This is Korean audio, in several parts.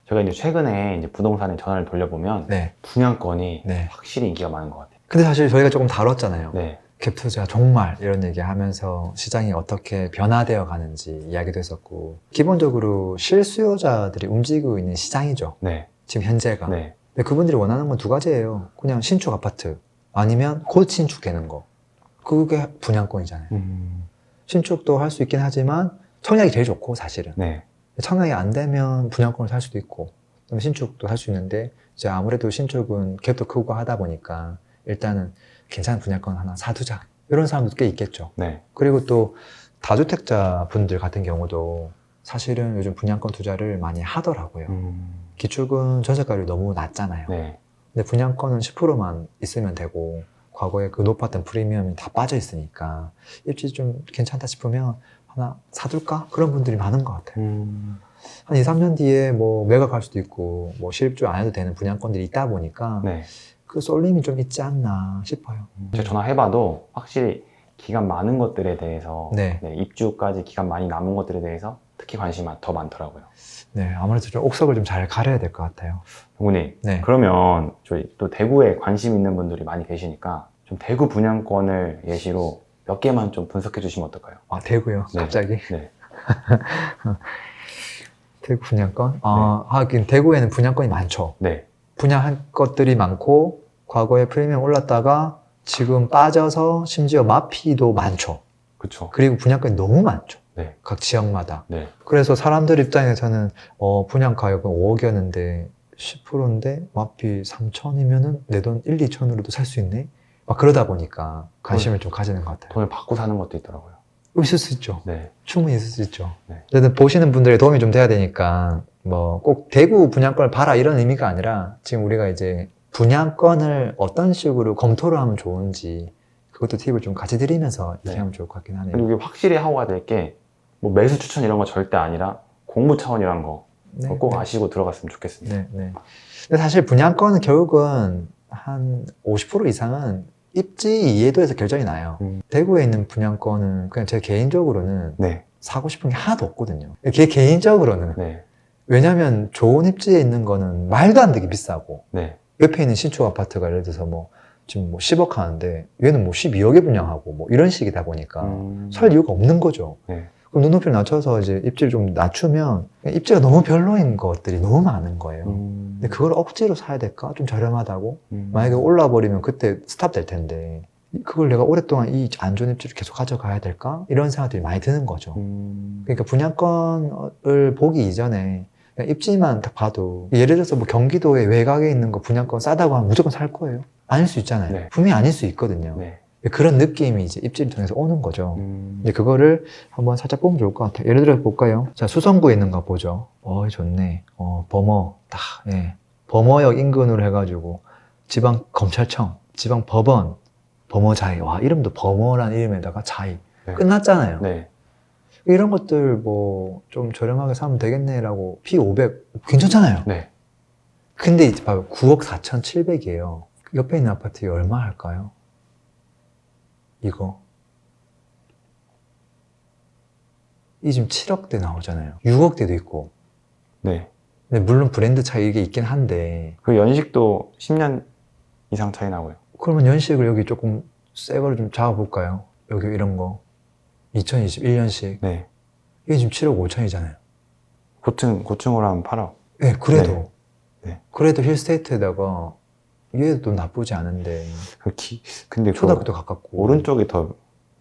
제가 이제 최근에 이제 부동산에 전화를 돌려보면 네. 분양권이 네. 확실히 인기가 많은 것 같아요. 근데 사실 저희가 조금 다뤘잖아요. 네. 갭 투자 종말 이런 얘기 하면서 시장이 어떻게 변화되어 가는지 이야기도 했었고, 기본적으로 실수요자들이 움직이고 있는 시장이죠. 네. 지금 현재가. 네. 근데 그분들이 원하는 건 두 가지예요. 그냥 신축 아파트 아니면 곧 신축되는 거. 그게 분양권이잖아요. 신축도 할 수 있긴 하지만 청약이 제일 좋고 사실은. 네. 청약이 안 되면 분양권을 살 수도 있고, 그다음에 신축도 할 수 있는데, 이제 아무래도 신축은 갭도 크고 하다 보니까 일단은 괜찮은 분양권 하나 사두자, 이런 사람도 꽤 있겠죠. 네. 그리고 또 다주택자 분들 같은 경우도 사실은 요즘 분양권 투자를 많이 하더라고요. 기축은 전세가율이 너무 낮잖아요. 네. 근데 분양권은 10%만 있으면 되고, 과거에 그 높았던 프리미엄이 다 빠져 있으니까 입지 좀 괜찮다 싶으면 하나 사둘까? 그런 분들이 많은 것 같아요. 한 2, 3년 뒤에 뭐 매각할 수도 있고, 뭐 실입주 안 해도 되는 분양권들이 있다 보니까 네. 그 쏠림이 좀 있지 않나 싶어요. 제가 전화해봐도 확실히 기간 많은 것들에 대해서 네. 네, 입주까지 기간 많이 남은 것들에 대해서 특히 관심이 더 많더라고요. 네, 아무래도 좀 옥석을 좀 잘 가려야 될 것 같아요. 동훈님, 네. 그러면 저희 또 대구에 관심 있는 분들이 많이 계시니까 좀 대구 분양권을 예시로 몇 개만 좀 분석해 주시면 어떨까요? 아, 대구요? 네. 갑자기? 네. 대구 분양권? 하긴 대구에는 분양권이 많죠. 네. 분양할 것들이 많고, 과거에 프리미엄 올랐다가 지금 빠져서 심지어 마피도 많죠. 그쵸. 그리고 분양권이 너무 많죠. 네. 각 지역마다. 네. 그래서 사람들 입장에서는 분양 가격은 5억이었는데 10%인데 마피 3천이면은 내 돈 1, 2천으로도 살 수 있네? 막 그러다 보니까 관심을 좀 가지는 것 같아요. 돈을 받고 사는 것도 있더라고요. 있을 수 있죠. 네. 충분히 있을 수 있죠. 네. 어쨌든 보시는 분들의 도움이 좀 돼야 되니까 뭐 꼭 대구 분양권을 봐라 이런 의미가 아니라, 지금 우리가 이제 분양권을 어떤 식으로 검토를 하면 좋은지 그것도 팁을 좀 같이 드리면서 네. 얘기하면 좋을 것 같긴 하네요. 그리고 이게 확실히 하고 가야 될 게 뭐 매수 추천 이런 거 절대 아니라 공부 차원이란 거 꼭 아시고 들어갔으면 좋겠습니다. 네, 네. 근데 사실 분양권은 결국은 한 50% 이상은 입지 이해도에서 결정이 나요. 대구에 있는 분양권은 그냥 제 개인적으로는 네. 사고 싶은 게 하나도 없거든요. 제 개인적으로는. 네. 왜냐면 좋은 입지에 있는 거는 말도 안 되게 비싸고, 네. 옆에 있는 신축 아파트가 예를 들어서 뭐 지금 뭐 10억 하는데 얘는 뭐 12억에 분양하고 뭐 이런 식이다 보니까 살 이유가 없는 거죠. 네. 그럼 눈높이를 낮춰서 이제 입지를 좀 낮추면 입지가 너무 별로인 것들이 너무 많은 거예요. 근데 그걸 억지로 사야 될까? 좀 저렴하다고? 만약에 올라버리면 그때 스탑 될 텐데 그걸 내가 오랫동안 이 안 좋은 입지를 계속 가져가야 될까? 이런 생각들이 많이 드는 거죠. 그러니까 분양권을 보기 이전에 그냥 입지만 딱 봐도, 예를 들어서 뭐 경기도에 외곽에 있는 거 분양권 싸다고 하면 무조건 살 거예요? 아닐 수 있잖아요. 네. 분명히 아닐 수 있거든요. 네. 그런 느낌이 이제 입지를 통해서 오는 거죠. 근데 그거를 한번 살짝 보면 좋을 것 같아요. 예를 들어 볼까요? 자, 수성구에 있는 거 보죠. 좋네. 범어, 딱, 예. 범어역 인근으로 해가지고, 지방 검찰청, 지방 법원, 범어자이. 와, 이름도 범어란 이름에다가 자이. 네. 끝났잖아요. 네. 이런 것들 뭐, 좀 저렴하게 사면 되겠네라고, P500, 괜찮잖아요. 네. 근데 이제 봐요. 9억 4,700이에요. 옆에 있는 아파트 얼마 할까요? 이거. 이 지금 7억대 나오잖아요. 6억대도 있고. 네. 근데 물론 브랜드 차이 이게 있긴 한데, 그 연식도 10년 이상 차이 나고요. 그러면 연식을 여기 조금 새 거를 좀 잡아볼까요? 여기 이런 거. 2021년식. 네. 이게 지금 7억 5천이잖아요. 고층으로 하면 8억. 네, 그래도. 네. 그래도 힐스테이트에다가 얘도 나쁘지 않은데. 근데 초등학교도 가깝고. 오른쪽이 더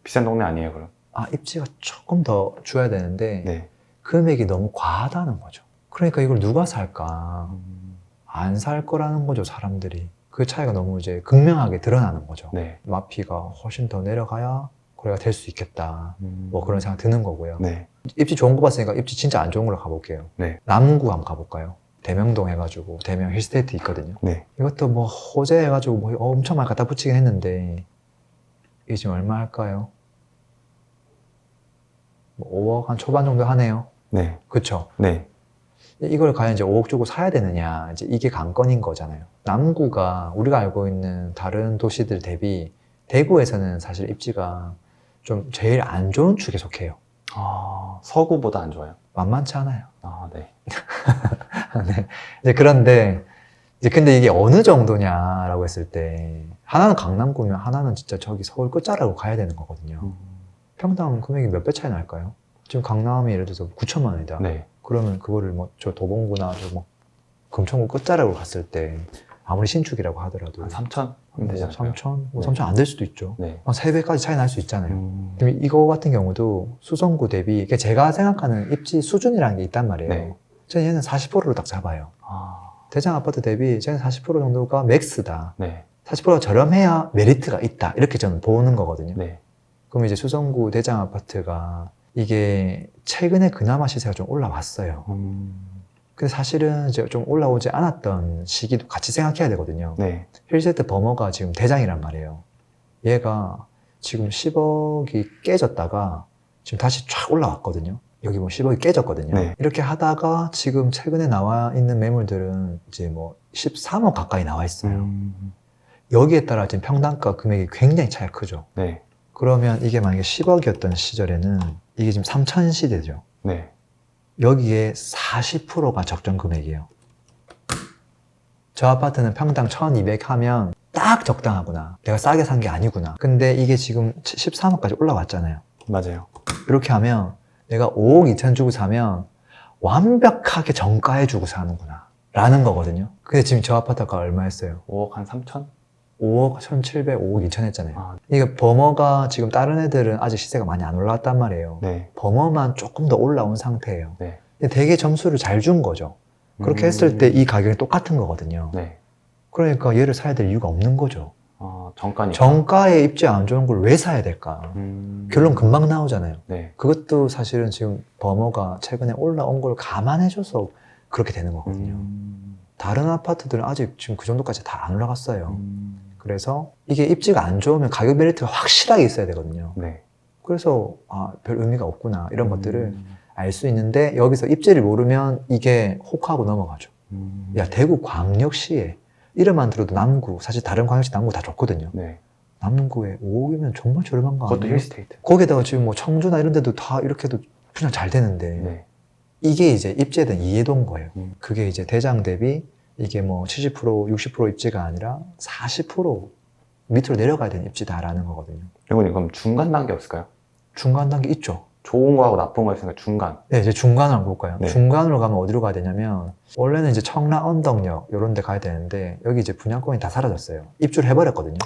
비싼 동네 아니에요, 그럼? 입지가 조금 더 줘야 되는데, 네. 금액이 너무 과하다는 거죠. 그러니까 이걸 누가 살까? 안 살 거라는 거죠, 사람들이. 그 차이가 너무 이제 극명하게 드러나는 거죠. 네. 마피가 훨씬 더 내려가야 거래가 될 수 있겠다. 뭐 그런 생각 드는 거고요. 네. 입지 좋은 거 봤으니까 입지 진짜 안 좋은 걸로 가볼게요. 네. 남구 한번 가볼까요? 대명동 해가지고 대명 힐스테이트 있거든요. 네. 이것도 뭐 호재 해가지고 뭐 엄청 많이 갖다 붙이긴 했는데, 이게 지금 얼마 할까요? 뭐 5억 한 초반 정도 하네요. 네. 그쵸? 네. 이걸 과연 이제 5억 주고 사야 되느냐, 이제 이게 관건인 거잖아요. 남구가 우리가 알고 있는 다른 도시들 대비 대구에서는 사실 입지가 좀 제일 안 좋은 축에 속해요. 서구보다 안 좋아요. 만만치 않아요. 네. 네. 이제 그런데 이제 근데 이게 어느 정도냐라고 했을 때 하나는 강남구면 하나는 진짜 저기 서울 끝자락으로 가야 되는 거거든요. 평당 금액이 몇 배 차이 날까요? 지금 강남이 예를 들어서 9천만 원이다. 네. 그러면 그거를 뭐 저 도봉구나 저 뭐 금천구 끝자락으로 갔을 때 아무리 신축이라고 하더라도 한 3천 하면 되지 않을까요? 3천? 뭐 네. 3천 안 될 수도 있죠. 네. 한 3배까지 차이 날 수 있잖아요. 그럼 이거 같은 경우도 수성구 대비 그러니까 제가 생각하는 입지 수준이라는 게 있단 말이에요. 네. 저는 얘는 40%로 딱 잡아요. 아, 대장 아파트 대비 저는 40% 정도가 맥스다. 네. 40%가 저렴해야 메리트가 있다. 이렇게 저는 보는 거거든요. 네. 그럼 이제 수성구 대장 아파트가 이게 최근에 그나마 시세가 좀 올라왔어요. 근데 사실은 이제 좀 올라오지 않았던 시기도 같이 생각해야 되거든요. 네. 힐세트 버머가 지금 대장이란 말이에요. 얘가 지금 10억이 깨졌다가 지금 다시 쫙 올라왔거든요. 여기 뭐 10억이 깨졌거든요. 네. 이렇게 하다가 지금 최근에 나와 있는 매물들은 이제 뭐 13억 가까이 나와 있어요. 여기에 따라 지금 평당가 금액이 굉장히 차이가 크죠. 네. 그러면 이게 만약에 10억이었던 시절에는 이게 지금 3천 시대죠. 네. 여기에 40%가 적정 금액이에요. 저 아파트는 평당 1200 하면 딱 적당하구나. 내가 싸게 산 게 아니구나. 근데 이게 지금 13억까지 올라왔잖아요. 맞아요. 이렇게 하면 내가 5억 2천 주고 사면 완벽하게 정가해 주고 사는구나 라는 거거든요. 근데 지금 저 아파트가 얼마였어요? 5억 한 3천? 5억 1,700, 5억 2천 했잖아요. 아, 이게 버머가 지금 다른 애들은 아직 시세가 많이 안 올라왔단 말이에요. 네. 버머만 조금 더 올라온 상태예요. 네. 근데 되게 점수를 잘 준 거죠. 그렇게 했을 때 이 가격이 똑같은 거거든요. 네. 그러니까 얘를 사야 될 이유가 없는 거죠. 정가니까. 정가에 입지 안 좋은 걸 왜 사야 될까? 결론 금방 나오잖아요. 네. 그것도 사실은 지금 버머가 최근에 올라온 걸 감안해줘서 그렇게 되는 거거든요. 다른 아파트들은 아직 지금 그 정도까지 다 안 올라갔어요. 그래서 이게 입지가 안 좋으면 가격 메리트가 확실하게 있어야 되거든요. 네. 그래서 별 의미가 없구나 이런 것들을 알 수 있는데 여기서 입지를 모르면 이게 혹하고 넘어가죠. 야, 대구 광역시에 이름만 들어도 남구, 사실 다른 광역시 남구 다 좋거든요. 네. 남구에 5억이면 정말 저렴한 거 그것도 아니에요? 힐스테이트. 거기다가 지금 뭐 청주나 이런 데도 다 이렇게 해도 그냥 잘 되는데 네. 이게 이제 입지에 대한 이해도인 거예요. 음. 그게 이제 대장 대비 이게 뭐 70%, 60% 입지가 아니라 40% 밑으로 내려가야 되는 입지다라는 거거든요. 그럼 중간 단계 없을까요? 중간 단계 있죠. 좋은 거하고 나쁜 거 있으니까 중간. 네, 이제 중간을 한번 볼까요? 네. 중간으로 가면 어디로 가야 되냐면 원래는 이제 청라 언덕역 이런 데 가야 되는데 여기 이제 분양권이 다 사라졌어요. 입주를 해버렸거든요.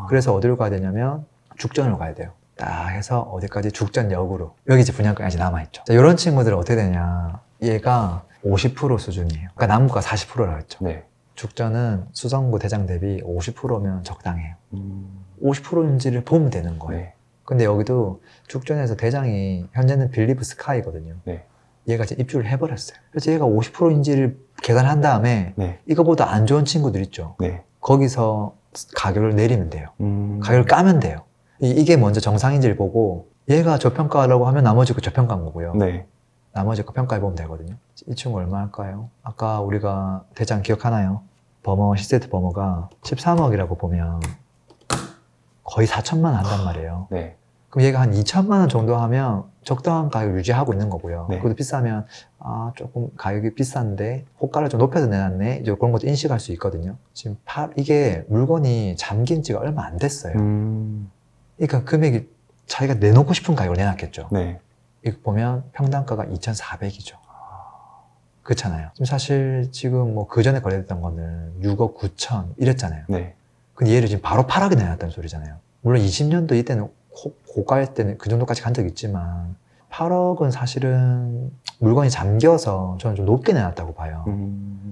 그래서 어디로 가야 되냐면 죽전으로 가야 돼요. 딱 해서 어디까지 죽전역으로 여기 이제 분양권이 아직 남아있죠. 자, 이런 친구들은 어떻게 되냐, 얘가 50% 수준이에요. 그러니까 남구가 40%라고 했죠. 네. 죽전은 수성구 대장 대비 50%면 적당해요. 음. 50%인지를 보면 되는 거예요. 네. 근데 여기도 죽전에서 대장이 현재는 빌리브 스카이거든요. 네. 얘가 이제 입주를 해버렸어요. 그래서 얘가 50%인지를 계산한 다음에 네. 이거보다 안 좋은 친구들 있죠. 네. 거기서 가격을 내리면 돼요. 가격을 가격 까면 돼요. 이게 먼저 정상인지를 보고 얘가 저평가라고 하면 나머지 거 저평가인 거고요. 네. 나머지 거 평가해보면 되거든요. 이 친구 얼마 할까요? 아까 우리가 대장 기억하나요? 버머, 시세트 버머가 13억이라고 보면 거의 4천만 원 한단 말이에요. 네. 그럼 얘가 한 2천만 원 정도 하면 적당한 가격을 유지하고 있는 거고요. 네. 그것도 비싸면 조금 가격이 비싼데 호가를 좀 높여서 내놨네, 이제 그런 것도 인식할 수 있거든요. 지금 이게 물건이 잠긴 지가 얼마 안 됐어요. 그러니까 금액이 자기가 내놓고 싶은 가격을 내놨겠죠. 네. 이거 보면 평당가가 2,400이죠. 그렇잖아요. 지금 사실 지금 뭐 그 전에 거래됐던 거는 6억 9천 이랬잖아요. 네. 근데 얘를 지금 바로 8억에 내놨다는 소리잖아요. 물론 20년도 이때는 고가일 때는 그 정도까지 간 적이 있지만 8억은 사실은 물건이 잠겨서 저는 좀 높게 내놨다고 봐요.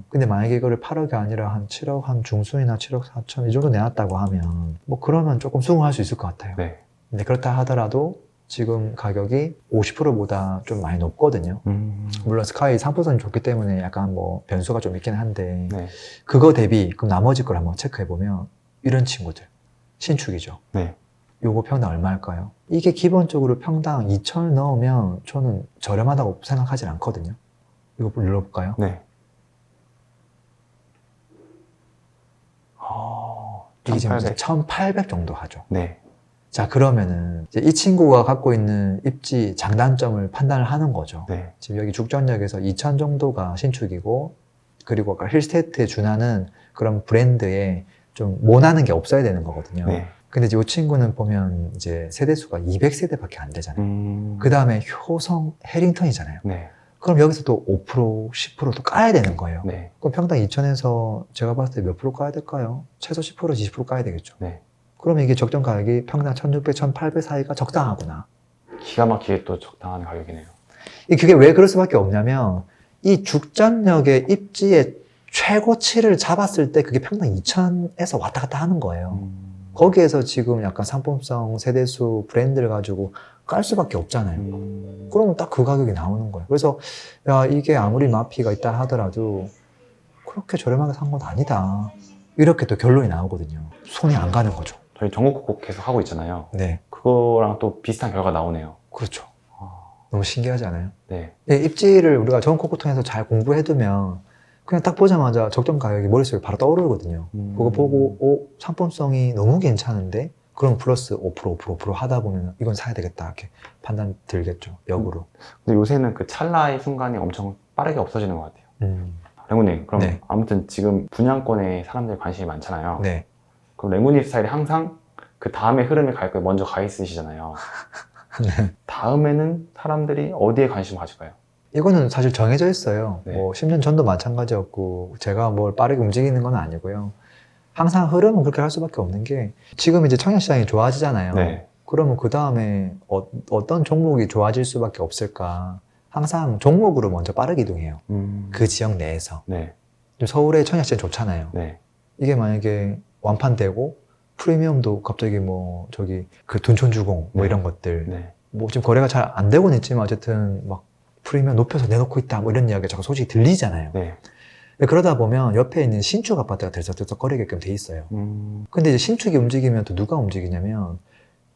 근데 만약에 이거를 8억이 아니라 한 7억 한 중순이나 7억 4천 이 정도 내놨다고 하면 뭐 그러면 조금 수긍할 수 있을 것 같아요. 네. 근데 그렇다 하더라도 지금 가격이 50%보다 좀 많이 높거든요. 물론 스카이 상품성이 좋기 때문에 약간 뭐 변수가 좀 있긴 한데 네. 그거 대비 그럼 나머지 걸 한번 체크해보면 이런 친구들 신축이죠. 네. 요거 평당 얼마일까요? 이게 기본적으로 평당 2,000을 넣으면 저는 저렴하다고 생각하진 않거든요. 이거 눌러볼까요? 네. 이게 지금 1800. 1,800 정도 하죠. 네. 자, 그러면은 이제 이 친구가 갖고 있는 입지 장단점을 판단을 하는 거죠. 네. 지금 여기 죽전역에서 2,000 정도가 신축이고 그리고 아까 힐스테이트에 준하는 그런 브랜드에 좀 모나는 게 없어야 되는 거거든요. 네. 근데 이제 이 친구는 보면 이제 세대수가 200세대밖에 안 되잖아요. 그 다음에 효성 해링턴이잖아요. 네. 그럼 여기서 또 5%, 10%도 까야 되는 거예요. 네. 그럼 평당 2천에서 제가 봤을 때 몇 프로 까야 될까요? 최소 10%, 20% 까야 되겠죠. 네. 그러면 이게 적정 가격이 평당 1,600, 1,800 사이가 적당하구나. 기가 막히게 또 적당한 가격이네요. 그게 왜 그럴 수밖에 없냐면 이 죽전역의 입지의 최고치를 잡았을 때 그게 평당 2,000에서 왔다 갔다 하는 거예요. 거기에서 지금 약간 상품성, 세대수, 브랜드를 가지고 깔 수밖에 없잖아요. 그러면 딱 그 가격이 나오는 거예요. 그래서 야, 이게 아무리 마피가 있다 하더라도 그렇게 저렴하게 산 건 아니다. 이렇게 또 결론이 나오거든요. 손이 안 가는 거죠. 저희 전국곡 계속 하고 있잖아요. 네, 그거랑 또 비슷한 결과 나오네요. 그렇죠. 아, 너무 신기하지 않아요? 네. 입지를 우리가 전국곡 통해서 잘 공부해두면 그냥 딱 보자마자 적정 가격이 머릿속에 바로 떠오르거든요. 그거 보고 상품성이 너무 괜찮은데 그럼 플러스 5%, 5% 하다 보면 이건 사야 되겠다 이렇게 판단 들겠죠. 역으로. 근데 요새는 그 찰나의 순간이 엄청 빠르게 없어지는 것 같아요. 랭구님, 그럼 네. 아무튼 지금 분양권에 사람들이 관심이 많잖아요. 네. 그럼 랭구님 스타일이 항상 그 다음에 흐름에 갈 거에 먼저 가 있으시잖아요. 네. 다음에는 사람들이 어디에 관심을 가질까요? 이거는 사실 정해져 있어요. 네. 뭐 10년 전도 마찬가지였고 제가 뭘 빠르게 움직이는 건 아니고요. 항상 흐름은 그렇게 할 수밖에 없는 게 지금 이제 청약시장이 좋아지잖아요. 네. 그러면 그 다음에 어떤 종목이 좋아질 수밖에 없을까? 항상 종목으로 먼저 빠르게 이동해요. 그 지역 내에서. 네. 서울의 청약시장 좋잖아요. 네. 이게 만약에 완판되고 프리미엄도 갑자기 뭐 저기 그 둔촌주공 뭐 네. 이런 것들 네. 뭐 지금 거래가 잘 안 되고는 있지만 어쨌든 막 프리미엄 높여서 내놓고 있다 뭐 이런 이야기가 자꾸 소식이 들리잖아요. 네. 근데 그러다 보면 옆에 있는 신축 아파트가 들썩들썩 거리게끔 돼 있어요. 근데 이제 신축이 움직이면 또 누가 움직이냐면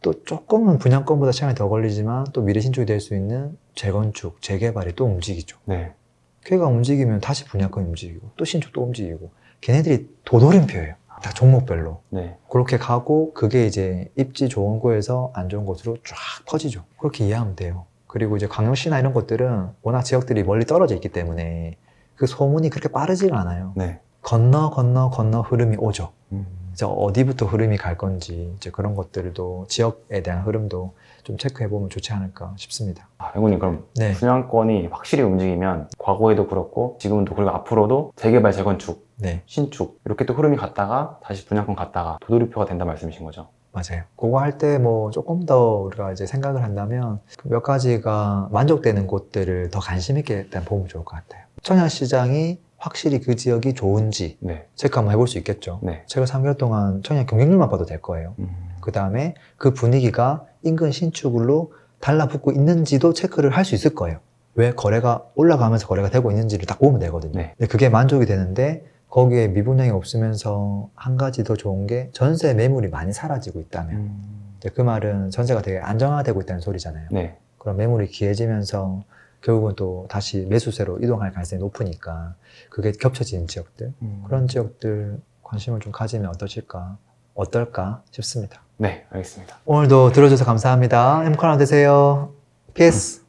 또 조금은 분양권보다 시간이 더 걸리지만 또 미래 신축이 될 수 있는 재건축, 재개발이 또 움직이죠. 네. 걔가 움직이면 다시 분양권이 움직이고 또 신축도 움직이고 걔네들이 도돌림표예요. 다 종목별로. 네. 그렇게 가고 그게 이제 입지 좋은 곳에서 안 좋은 곳으로 쫙 퍼지죠. 그렇게 이해하면 돼요. 그리고 이제 광역시나 이런 것들은 워낙 지역들이 멀리 떨어져 있기 때문에 그 소문이 그렇게 빠르지가 않아요. 네. 건너 흐름이 오죠. 이제 어디부터 흐름이 갈 건지 이제 그런 것들도 지역에 대한 흐름도 좀 체크해 보면 좋지 않을까 싶습니다. 아, 랭구님, 그럼 네. 분양권이 확실히 움직이면 과거에도 그렇고 지금도 그리고 앞으로도 재개발, 재건축, 네, 신축 이렇게 또 흐름이 갔다가 다시 분양권 갔다가 도돌이표가 된다 말씀이신 거죠? 맞아요. 그거 할 때 뭐 조금 더 우리가 이제 생각을 한다면 몇 가지가 만족되는 곳들을 더 관심 있게 일단 보면 좋을 것 같아요. 청약시장이 확실히 그 지역이 좋은지 네. 체크 한번 해볼 수 있겠죠. 네. 제가 3개월 동안 청약 경쟁률만 봐도 될 거예요. 그 다음에 그 분위기가 인근 신축으로 달라붙고 있는지도 체크를 할 수 있을 거예요. 왜 거래가 올라가면서 거래가 되고 있는지를 딱 보면 되거든요. 네. 근데 그게 만족이 되는데 거기에 미분양이 없으면서 한 가지 더 좋은 게 전세 매물이 많이 사라지고 있다면 이제 그 말은 전세가 되게 안정화되고 있다는 소리잖아요. 네. 그럼 매물이 귀해지면서 결국은 또 다시 매수세로 이동할 가능성이 높으니까 그게 겹쳐지는 지역들 그런 지역들 관심을 좀 가지면 어떨까 싶습니다. 네, 알겠습니다. 오늘도 들어줘서 감사합니다. 행복한 하루 되세요. 피스.